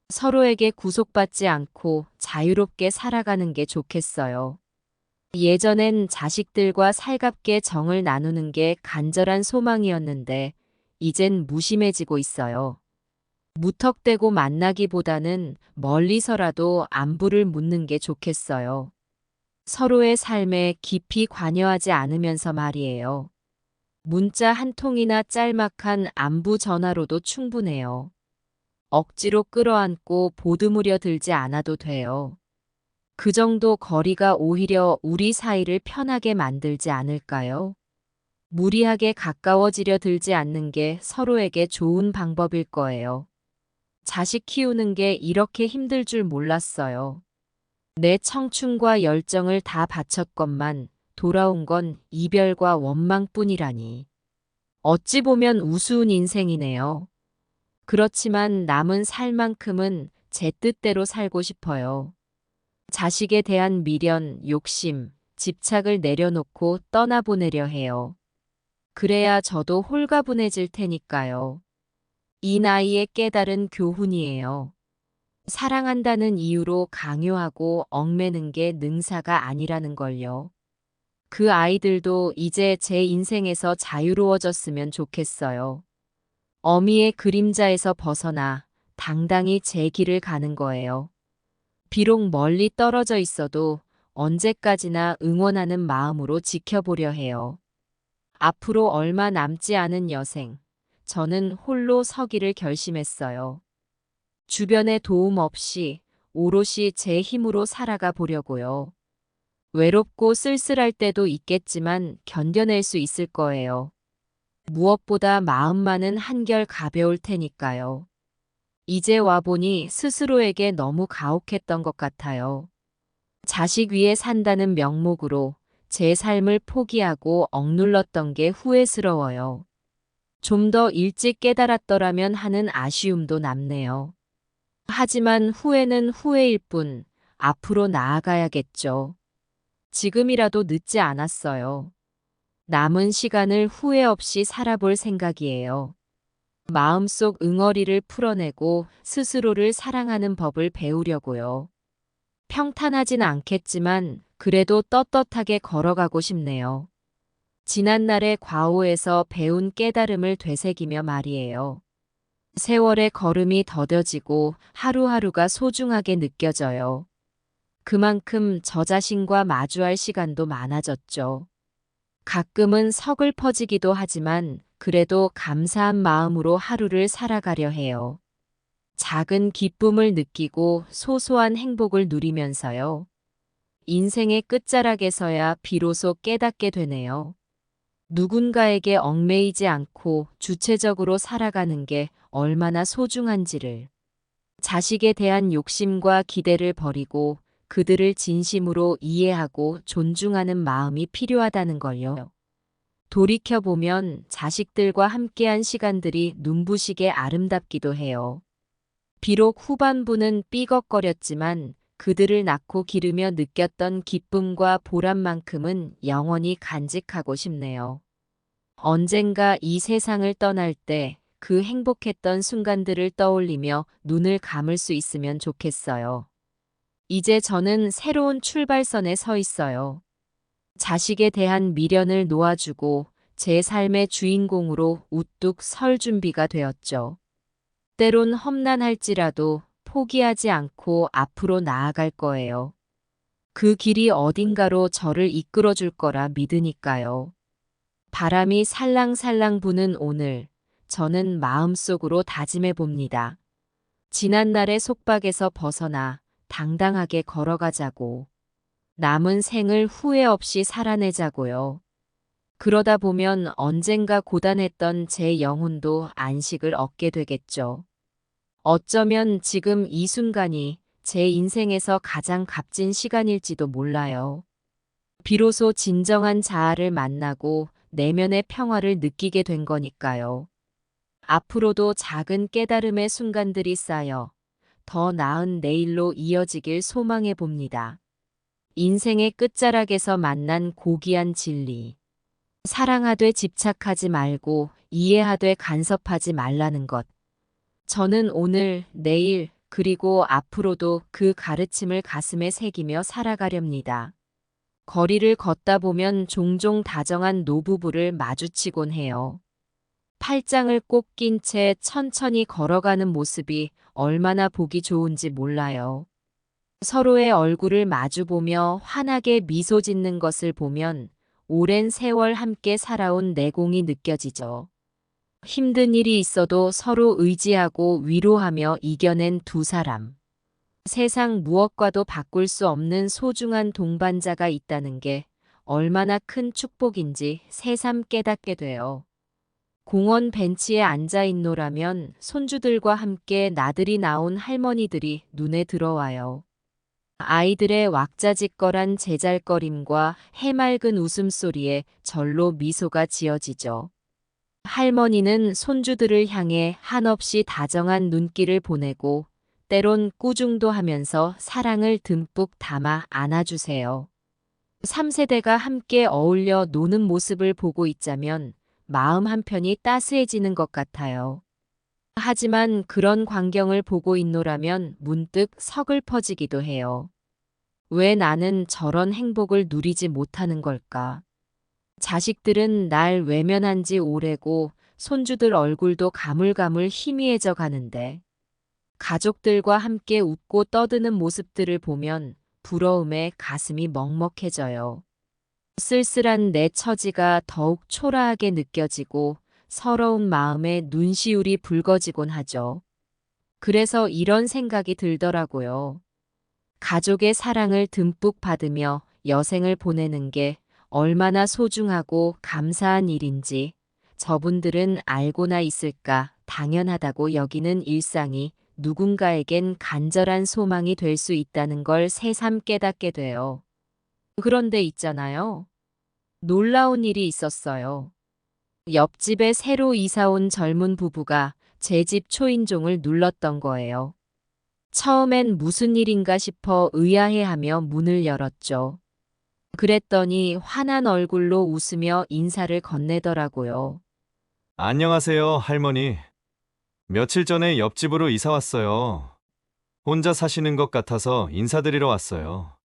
서로에게 구속받지 않고 자유롭게 살아가는 게 좋겠어요. 예전엔 자식들과 살갑게 정을 나누는 게 간절한 소망이었는데 이젠 무심해지고 있어요. 무턱대고 만나기보다는 멀리서라도 안부를 묻는 게 좋겠어요. 서로의 삶에 깊이 관여하지 않으면서 말이에요. 문자 한 통이나 짤막한 안부 전화로도 충분해요. 억지로 끌어안고 보드무려 들지 않아도 돼요. 그 정도 거리가 오히려 우리 사이를 편하게 만들지 않을까요? 무리하게 가까워지려 들지 않는 게 서로에게 좋은 방법일 거예요. 자식 키우는 게 이렇게 힘들 줄 몰랐어요. 내 청춘과 열정을 다 바쳤건만 돌아온 건 이별과 원망뿐이라니. 어찌 보면 우스운 인생이네요. 그렇지만 남은 살만큼은 제 뜻대로 살고 싶어요. 자식에 대한 미련, 욕심, 집착을 내려놓고 떠나보내려 해요. 그래야 저도 홀가분해질 테니까요. 이 나이에 깨달은 교훈이에요. 사랑한다는 이유로 강요하고 얽매는 게 능사가 아니라는 걸요. 그 아이들도 이제 제 인생에서 자유로워졌으면 좋겠어요. 어미의 그림자에서 벗어나 당당히 제 길을 가는 거예요. 비록 멀리 떨어져 있어도 언제까지나 응원하는 마음으로 지켜보려 해요. 앞으로 얼마 남지 않은 여생, 저는 홀로 서기를 결심했어요. 주변의 도움 없이 오롯이 제 힘으로 살아가 보려고요. 외롭고 쓸쓸할 때도 있겠지만 견뎌낼 수 있을 거예요. 무엇보다 마음만은 한결 가벼울 테니까요. 이제 와보니 스스로에게 너무 가혹했던 것 같아요. 자식 위에 산다는 명목으로 제 삶을 포기하고 억눌렀던 게 후회스러워요. 좀 더 일찍 깨달았더라면 하는 아쉬움도 남네요. 하지만 후회는 후회일 뿐 앞으로 나아가야겠죠. 지금이라도 늦지 않았어요. 남은 시간을 후회 없이 살아볼 생각이에요. 마음속 응어리를 풀어내고 스스로를 사랑하는 법을 배우려고요. 평탄하진 않겠지만 그래도 떳떳하게 걸어가고 싶네요. 지난날의 과오에서 배운 깨달음을 되새기며 말이에요. 세월의 걸음이 더뎌지고 하루하루가 소중하게 느껴져요. 그만큼 저 자신과 마주할 시간도 많아졌죠. 가끔은 서글퍼지기도 하지만 그래도 감사한 마음으로 하루를 살아가려 해요. 작은 기쁨을 느끼고 소소한 행복을 누리면서요. 인생의 끝자락에서야 비로소 깨닫게 되네요. 누군가에게 얽매이지 않고 주체적으로 살아가는 게 얼마나 소중한지를. 자식에 대한 욕심과 기대를 버리고 그들을 진심으로 이해하고 존중하는 마음이 필요하다는 걸요. 돌이켜보면 자식들과 함께한 시간들이 눈부시게 아름답기도 해요. 비록 후반부는 삐걱거렸지만 그들을 낳고 기르며 느꼈던 기쁨과 보람만큼은 영원히 간직하고 싶네요. 언젠가 이 세상을 떠날 때 그 행복했던 순간들을 떠올리며 눈을 감을 수 있으면 좋겠어요. 이제 저는 새로운 출발선에 서 있어요. 자식에 대한 미련을 놓아주고 제 삶의 주인공으로 우뚝 설 준비가 되었죠. 때론 험난할지라도 포기하지 않고 앞으로 나아갈 거예요. 그 길이 어딘가로 저를 이끌어 줄 거라 믿으니까요. 바람이 살랑살랑 부는 오늘, 저는 마음속으로 다짐해 봅니다. 지난날의 속박에서 벗어나 당당하게 걸어가자고. 남은 생을 후회 없이 살아내자고요. 그러다 보면 언젠가 고단했던 제 영혼도 안식을 얻게 되겠죠. 어쩌면 지금 이 순간이 제 인생에서 가장 값진 시간일지도 몰라요. 비로소 진정한 자아를 만나고 내면의 평화를 느끼게 된 거니까요. 앞으로도 작은 깨달음의 순간들이 쌓여 더 나은 내일로 이어지길 소망해 봅니다. 인생의 끝자락에서 만난 고귀한 진리. 사랑하되 집착하지 말고 이해하되 간섭하지 말라는 것. 저는 오늘, 내일, 그리고 앞으로도 그 가르침을 가슴에 새기며 살아가렵니다. 거리를 걷다 보면 종종 다정한 노부부를 마주치곤 해요. 팔짱을 꼭 낀 채 천천히 걸어가는 모습이 얼마나 보기 좋은지 몰라요. 서로의 얼굴을 마주보며 환하게 미소 짓는 것을 보면 오랜 세월 함께 살아온 내공이 느껴지죠. 힘든 일이 있어도 서로 의지하고 위로하며 이겨낸 두 사람. 세상 무엇과도 바꿀 수 없는 소중한 동반자가 있다는 게 얼마나 큰 축복인지 새삼 깨닫게 돼요. 공원 벤치에 앉아 있노라면 손주들과 함께 나들이 나온 할머니들이 눈에 들어와요. 아이들의 왁자지껄한 제잘거림과 해맑은 웃음소리에 절로 미소가 지어지죠. 할머니는 손주들을 향해 한없이 다정한 눈길을 보내고 때론 꾸중도 하면서 사랑을 듬뿍 담아 안아주세요. 3세대가 함께 어울려 노는 모습을 보고 있자면 마음 한편이 따스해지는 것 같아요. 하지만 그런 광경을 보고 있노라면 문득 서글퍼지기도 해요. 왜 나는 저런 행복을 누리지 못하는 걸까? 자식들은 날 외면한 지 오래고 손주들 얼굴도 가물가물 희미해져 가는데 가족들과 함께 웃고 떠드는 모습들을 보면 부러움에 가슴이 먹먹해져요. 쓸쓸한 내 처지가 더욱 초라하게 느껴지고 서러운 마음에 눈시울이 붉어지곤 하죠. 그래서 이런 생각이 들더라고요. 가족의 사랑을 듬뿍 받으며 여생을 보내는 게 얼마나 소중하고 감사한 일인지 저분들은 알고나 있을까 당연하다고 여기는 일상이 누군가에겐 간절한 소망이 될 수 있다는 걸 새삼 깨닫게 돼요. 그런데 있잖아요. 놀라운 일이 있었어요. 옆집에 새로 이사 온 젊은 부부가 제 집 초인종을 눌렀던 거예요. 처음엔 무슨 일인가 싶어 의아해하며 문을 열었죠. 그랬더니 환한 얼굴로 웃으며 인사를 건네더라고요. 안녕하세요, 할머니. 며칠 전에 옆집으로 이사 왔어요. 혼자 사시는 것 같아서 인사드리러 왔어요.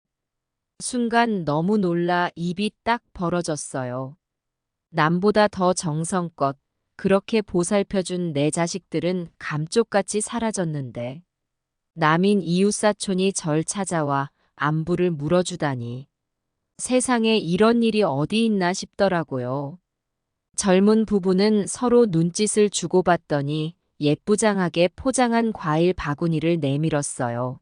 순간 너무 놀라 입이 딱 벌어졌어요. 남보다 더 정성껏 그렇게 보살펴준 내 자식들은 감쪽같이 사라졌는데 남인 이웃사촌이 절 찾아와 안부를 물어주다니 세상에 이런 일이 어디 있나 싶더라고요. 젊은 부부는 서로 눈짓을 주고받더니 예쁘장하게 포장한 과일 바구니를 내밀었어요.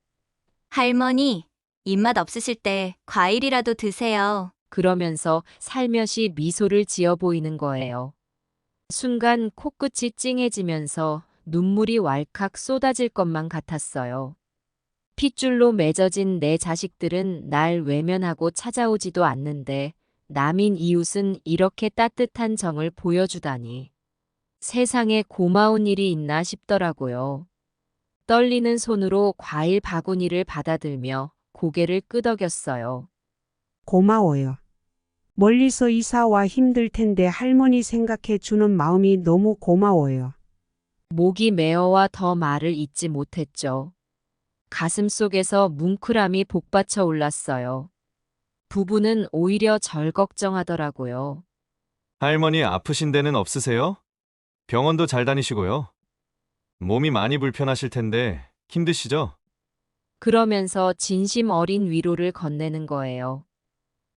할머니, 입맛 없으실 때 과일이라도 드세요. 그러면서 살며시 미소를 지어 보이는 거예요. 순간 코끝이 찡해지면서 눈물이 왈칵 쏟아질 것만 같았어요. 핏줄로 맺어진 내 자식들은 날 외면하고 찾아오지도 않는데 남인 이웃은 이렇게 따뜻한 정을 보여주다니. 세상에 고마운 일이 있나 싶더라고요. 떨리는 손으로 과일 바구니를 받아들며 고개를 끄덕였어요. 고마워요. 멀리서 이사와 힘들 텐데 할머니 생각해 주는 마음이 너무 고마워요. 목이 메어와 더 말을 잇지 못했죠. 가슴속에서 뭉클함이 복받쳐 올랐어요. 부부는 오히려 절 걱정하더라고요. 할머니 아프신 데는 없으세요? 병원도 잘 다니시고요. 몸이 많이 불편하실 텐데 힘드시죠? 그러면서 진심 어린 위로를 건네는 거예요.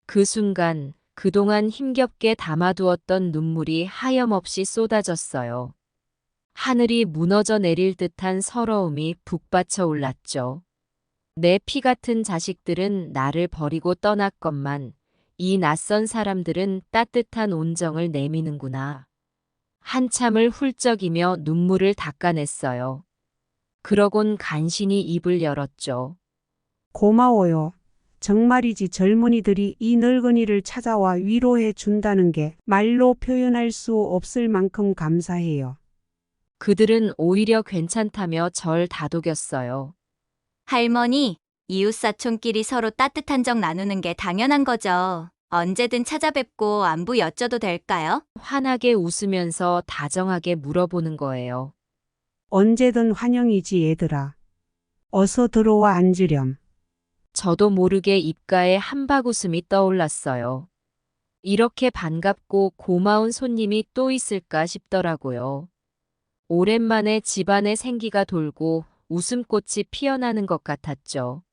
그 순간 그동안 힘겹게 담아두었던 눈물이 하염없이 쏟아졌어요. 하늘이 무너져 내릴 듯한 서러움이 북받쳐 올랐죠. 내 피 같은 자식들은 나를 버리고 떠났건만 이 낯선 사람들은 따뜻한 온정을 내미는구나. 한참을 훌쩍이며 눈물을 닦아냈어요. 그러곤 간신히 입을 열었죠. 고마워요. 정말이지 젊은이들이 이 늙은이를 찾아와 위로해 준다는 게 말로 표현할 수 없을 만큼 감사해요. 그들은 오히려 괜찮다며 절 다독였어요. 할머니, 이웃사촌끼리 서로 따뜻한 정 나누는 게 당연한 거죠. 언제든 찾아뵙고 안부 여쭤도 될까요? 환하게 웃으면서 다정하게 물어보는 거예요. 언제든 환영이지 얘들아. 어서 들어와 앉으렴. 저도 모르게 입가에 한박웃음이 떠올랐어요. 이렇게 반갑고 고마운 손님이 또 있을까 싶더라고요. 오랜만에 집안에 생기가 돌고 웃음꽃이 피어나는 것 같았죠.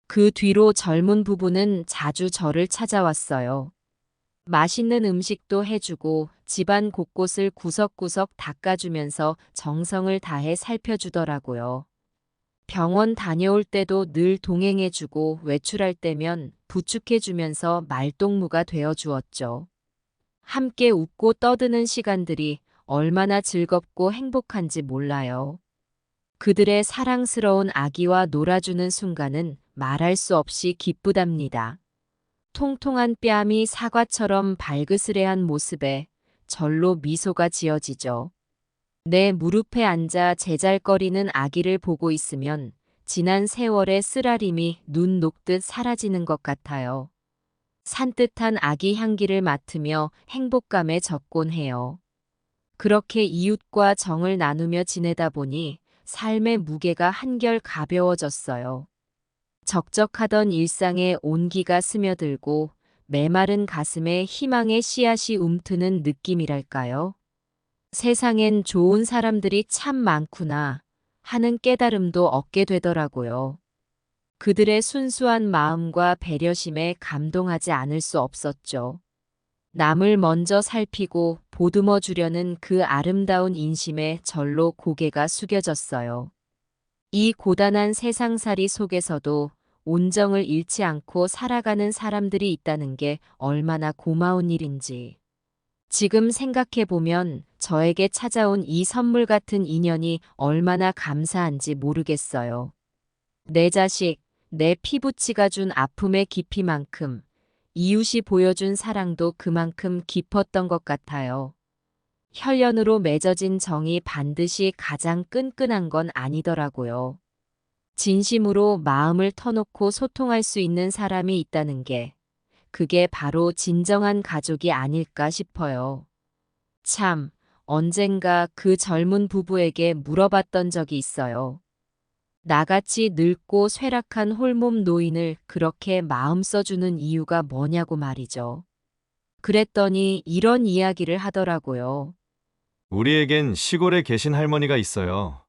그 뒤로 젊은 부부는 자주 저를 찾아왔어요. 맛있는 음식도 해주고 집안 곳곳을 구석구석 닦아주면서 정성을 다해 살펴주더라고요. 병원 다녀올 때도 늘 동행해주고 외출할 때면 부축해주면서 말동무가 되어주었죠. 함께 웃고 떠드는 시간들이 얼마나 즐겁고 행복한지 몰라요. 그들의 사랑스러운 아기와 놀아주는 순간은 말할 수 없이 기쁘답니다. 통통한 뺨이 사과처럼 발그스레한 모습에 절로 미소가 지어지죠. 내 무릎에 앉아 제잘거리는 아기를 보고 있으면 지난 세월의 쓰라림이 눈 녹듯 사라지는 것 같아요. 산뜻한 아기 향기를 맡으며 행복감에 젖곤 해요. 그렇게 이웃과 정을 나누며 지내다 보니 삶의 무게가 한결 가벼워졌어요. 적적하던 일상에 온기가 스며들고 메마른 가슴에 희망의 씨앗이 움트는 느낌이랄까요? 세상엔 좋은 사람들이 참 많구나 하는 깨달음도 얻게 되더라고요. 그들의 순수한 마음과 배려심에 감동하지 않을 수 없었죠. 남을 먼저 살피고 보듬어 주려는 그 아름다운 인심에 절로 고개가 숙여졌어요. 이 고단한 세상살이 속에서도 온정을 잃지 않고 살아가는 사람들이 있다는 게 얼마나 고마운 일인지. 지금 생각해보면 저에게 찾아온 이 선물 같은 인연이 얼마나 감사한지 모르겠어요. 내 자식, 내 피부치가 준 아픔의 깊이만큼 이웃이 보여준 사랑도 그만큼 깊었던 것 같아요. 혈연으로 맺어진 정이 반드시 가장 끈끈한 건 아니더라고요. 진심으로 마음을 터놓고 소통할 수 있는 사람이 있다는 게 그게 바로 진정한 가족이 아닐까 싶어요. 참, 언젠가 그 젊은 부부에게 물어봤던 적이 있어요. 나같이 늙고 쇠락한 홀몸 노인을 그렇게 마음 써주는 이유가 뭐냐고 말이죠. 그랬더니 이런 이야기를 하더라고요. 우리에겐 시골에 계신 할머니가 있어요.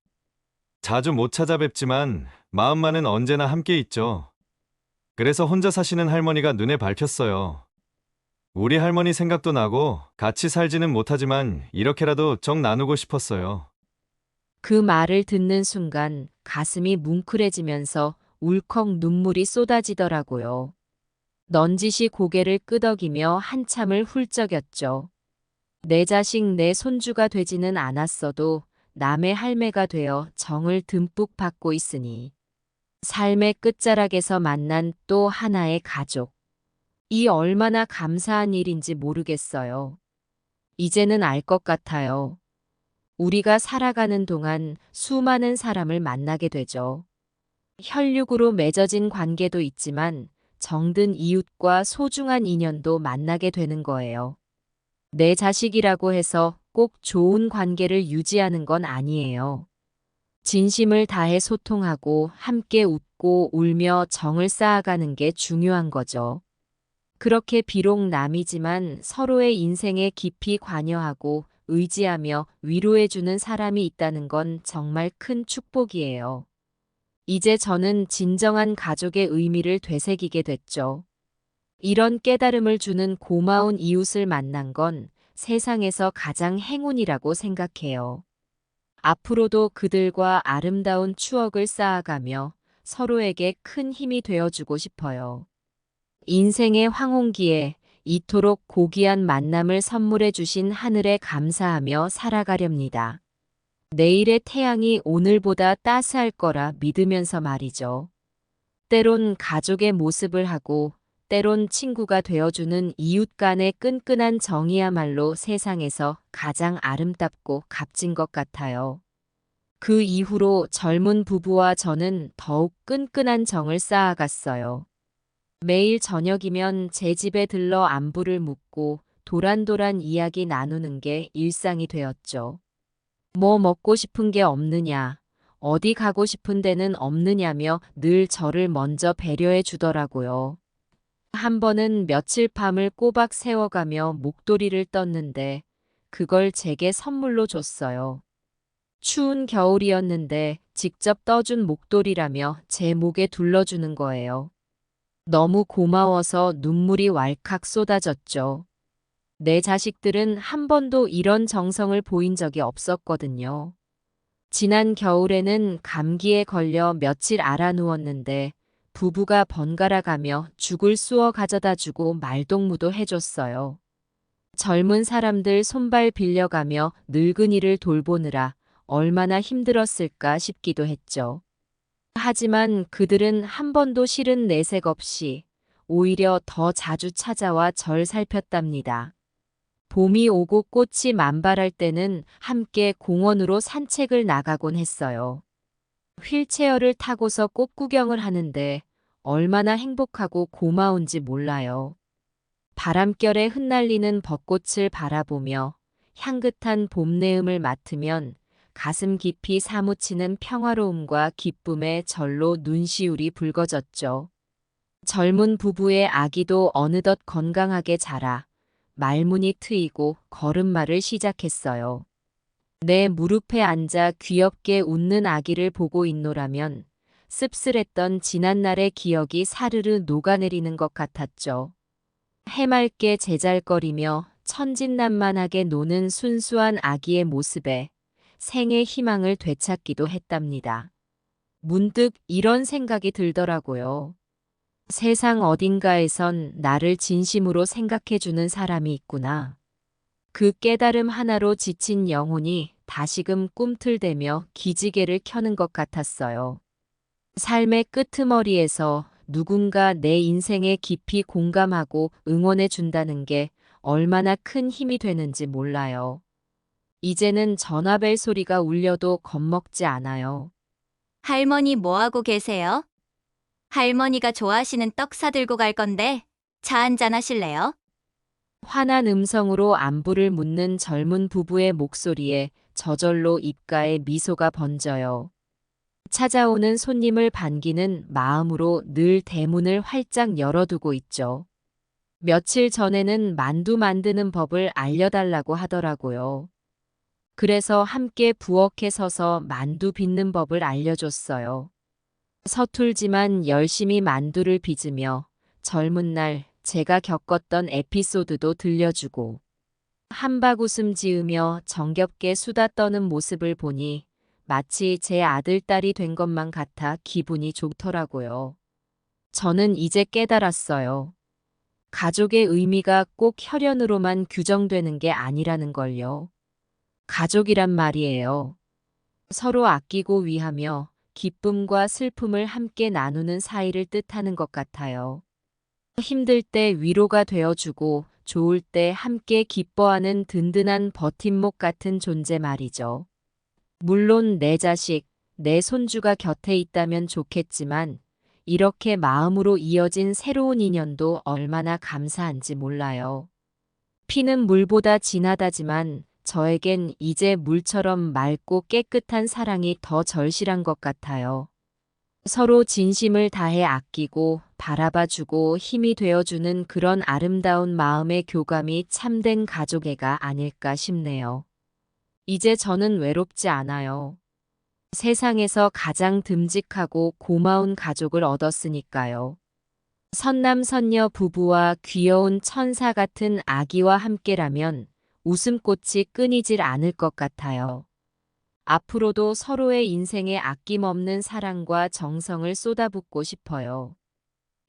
자주 못 찾아뵙지만 마음만은 언제나 함께 있죠. 그래서 혼자 사시는 할머니가 눈에 밝혔어요. 우리 할머니 생각도 나고 같이 살지는 못하지만 이렇게라도 정 나누고 싶었어요. 그 말을 듣는 순간 가슴이 뭉클해지면서 울컥 눈물이 쏟아지더라고요. 넌지시 고개를 끄덕이며 한참을 훌쩍였죠. 내 자식 내 손주가 되지는 않았어도 남의 할매가 되어 정을 듬뿍 받고 있으니 삶의 끝자락에서 만난 또 하나의 가족. 이 얼마나 감사한 일인지 모르겠어요. 이제는 알 것 같아요. 우리가 살아가는 동안 수많은 사람을 만나게 되죠. 혈육으로 맺어진 관계도 있지만 정든 이웃과 소중한 인연도 만나게 되는 거예요. 내 자식이라고 해서 꼭 좋은 관계를 유지하는 건 아니에요. 진심을 다해 소통하고 함께 웃고 울며 정을 쌓아가는 게 중요한 거죠. 그렇게 비록 남이지만 서로의 인생에 깊이 관여하고 의지하며 위로해주는 사람이 있다는 건 정말 큰 축복이에요. 이제 저는 진정한 가족의 의미를 되새기게 됐죠. 이런 깨달음을 주는 고마운 이웃을 만난 건 세상에서 가장 행운이라고 생각해요. 앞으로도 그들과 아름다운 추억을 쌓아가며 서로에게 큰 힘이 되어주고 싶어요. 인생의 황혼기에 이토록 고귀한 만남을 선물해 주신 하늘에 감사하며 살아가렵니다. 내일의 태양이 오늘보다 따스할 거라 믿으면서 말이죠. 때론 가족의 모습을 하고 때론 친구가 되어주는 이웃 간의 끈끈한 정이야말로 세상에서 가장 아름답고 값진 것 같아요. 그 이후로 젊은 부부와 저는 더욱 끈끈한 정을 쌓아갔어요. 매일 저녁이면 제 집에 들러 안부를 묻고 도란도란 이야기 나누는 게 일상이 되었죠. 뭐 먹고 싶은 게 없느냐, 어디 가고 싶은 데는 없느냐며 늘 저를 먼저 배려해 주더라고요. 한 번은 며칠 밤을 꼬박 세워가며 목도리를 떴는데 그걸 제게 선물로 줬어요. 추운 겨울이었는데 직접 떠준 목도리라며 제 목에 둘러주는 거예요. 너무 고마워서 눈물이 왈칵 쏟아졌죠. 내 자식들은 한 번도 이런 정성을 보인 적이 없었거든요. 지난 겨울에는 감기에 걸려 며칠 앓아 누웠는데 부부가 번갈아 가며 죽을 쑤어 가져다 주고 말동무도 해줬어요. 젊은 사람들 손발 빌려가며 늙은이를 돌보느라 얼마나 힘들었을까 싶기도 했죠. 하지만 그들은 한 번도 싫은 내색 없이 오히려 더 자주 찾아와 절 살폈답니다. 봄이 오고 꽃이 만발할 때는 함께 공원으로 산책을 나가곤 했어요. 휠체어를 타고서 꽃 구경을 하는데 얼마나 행복하고 고마운지 몰라요. 바람결에 흩날리는 벚꽃을 바라보며 향긋한 봄내음을 맡으면 가슴 깊이 사무치는 평화로움과 기쁨에 절로 눈시울이 붉어졌죠. 젊은 부부의 아기도 어느덧 건강하게 자라 말문이 트이고 걸음마를 시작했어요. 내 무릎에 앉아 귀엽게 웃는 아기를 보고 있노라면 씁쓸했던 지난날의 기억이 사르르 녹아내리는 것 같았죠. 해맑게 제잘거리며 천진난만하게 노는 순수한 아기의 모습에 생의 희망을 되찾기도 했답니다. 문득 이런 생각이 들더라고요. 세상 어딘가에선 나를 진심으로 생각해주는 사람이 있구나. 그 깨달음 하나로 지친 영혼이 다시금 꿈틀대며 기지개를 켜는 것 같았어요. 삶의 끄트머리에서 누군가 내 인생에 깊이 공감하고 응원해 준다는 게 얼마나 큰 힘이 되는지 몰라요. 이제는 전화벨 소리가 울려도 겁먹지 않아요. 할머니 뭐하고 계세요? 할머니가 좋아하시는 떡 사들고 갈 건데 차 한잔 하실래요? 환한 음성으로 안부를 묻는 젊은 부부의 목소리에 저절로 입가에 미소가 번져요. 찾아오는 손님을 반기는 마음으로 늘 대문을 활짝 열어두고 있죠. 며칠 전에는 만두 만드는 법을 알려달라고 하더라고요. 그래서 함께 부엌에 서서 만두 빚는 법을 알려줬어요. 서툴지만 열심히 만두를 빚으며 젊은 날 제가 겪었던 에피소드도 들려주고 한박 웃음 지으며 정겹게 수다 떠는 모습을 보니 마치 제 아들, 딸이 된 것만 같아 기분이 좋더라고요. 저는 이제 깨달았어요. 가족의 의미가 꼭 혈연으로만 규정되는 게 아니라는 걸요. 가족이란 말이에요. 서로 아끼고 위하며 기쁨과 슬픔을 함께 나누는 사이를 뜻하는 것 같아요. 힘들 때 위로가 되어주고 좋을 때 함께 기뻐하는 든든한 버팀목 같은 존재 말이죠. 물론 내 자식, 내 손주가 곁에 있다면 좋겠지만 이렇게 마음으로 이어진 새로운 인연도 얼마나 감사한지 몰라요. 피는 물보다 진하다지만 저에겐 이제 물처럼 맑고 깨끗한 사랑이 더 절실한 것 같아요. 서로 진심을 다해 아끼고 바라봐주고 힘이 되어주는 그런 아름다운 마음의 교감이 참된 가족애가 아닐까 싶네요. 이제 저는 외롭지 않아요. 세상에서 가장 듬직하고 고마운 가족을 얻었으니까요. 선남선녀 부부와 귀여운 천사 같은 아기와 함께라면 웃음꽃이 끊이질 않을 것 같아요. 앞으로도 서로의 인생에 아낌없는 사랑과 정성을 쏟아붓고 싶어요.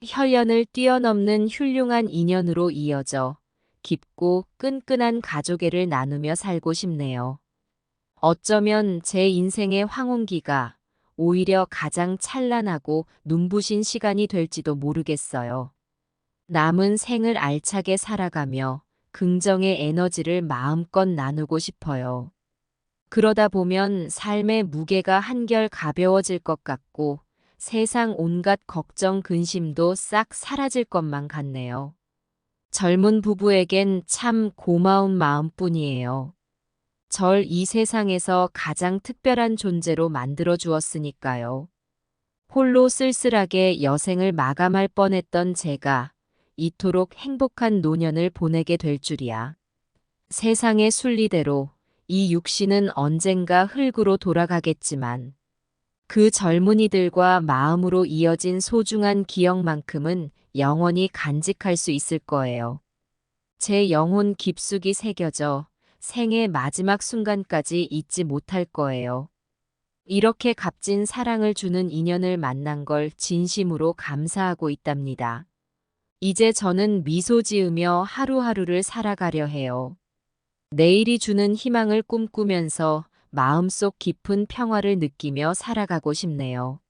혈연을 뛰어넘는 훌륭한 인연으로 이어져 깊고 끈끈한 가족애를 나누며 살고 싶네요. 어쩌면 제 인생의 황혼기가 오히려 가장 찬란하고 눈부신 시간이 될지도 모르겠어요. 남은 생을 알차게 살아가며 긍정의 에너지를 마음껏 나누고 싶어요. 그러다 보면 삶의 무게가 한결 가벼워질 것 같고 세상 온갖 걱정 근심도 싹 사라질 것만 같네요. 젊은 부부에겐 참 고마운 마음뿐이에요. 절 이 세상에서 가장 특별한 존재로 만들어 주었으니까요. 홀로 쓸쓸하게 여생을 마감할 뻔했던 제가 이토록 행복한 노년을 보내게 될 줄이야. 세상의 순리대로 이 육신은 언젠가 흙으로 돌아가겠지만 그 젊은이들과 마음으로 이어진 소중한 기억만큼은 영원히 간직할 수 있을 거예요. 제 영혼 깊숙이 새겨져 생의 마지막 순간까지 잊지 못할 거예요. 이렇게 값진 사랑을 주는 인연을 만난 걸 진심으로 감사하고 있답니다. 이제 저는 미소 지으며 하루하루를 살아가려 해요. 내일이 주는 희망을 꿈꾸면서 마음속 깊은 평화를 느끼며 살아가고 싶네요.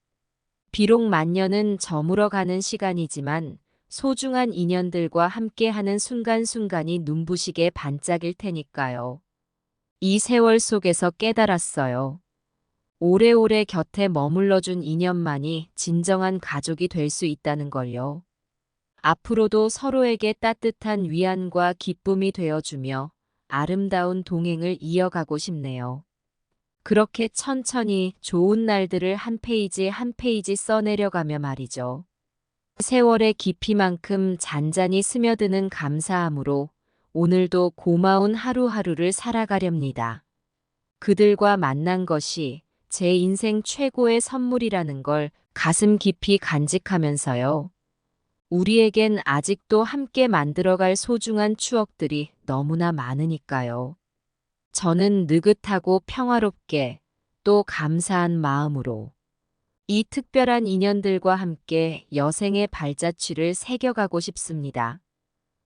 비록 만년은 저물어가는 시간이지만 소중한 인연들과 함께하는 순간순간이 눈부시게 반짝일 테니까요. 이 세월 속에서 깨달았어요. 오래오래 곁에 머물러준 인연만이 진정한 가족이 될 수 있다는 걸요. 앞으로도 서로에게 따뜻한 위안과 기쁨이 되어주며 아름다운 동행을 이어가고 싶네요. 그렇게 천천히 좋은 날들을 한 페이지 한 페이지 써내려가며 말이죠. 세월의 깊이만큼 잔잔히 스며드는 감사함으로 오늘도 고마운 하루하루를 살아가렵니다. 그들과 만난 것이 제 인생 최고의 선물이라는 걸 가슴 깊이 간직하면서요. 우리에겐 아직도 함께 만들어갈 소중한 추억들이 너무나 많으니까요. 저는 느긋하고 평화롭게 또 감사한 마음으로 이 특별한 인연들과 함께 여생의 발자취를 새겨가고 싶습니다.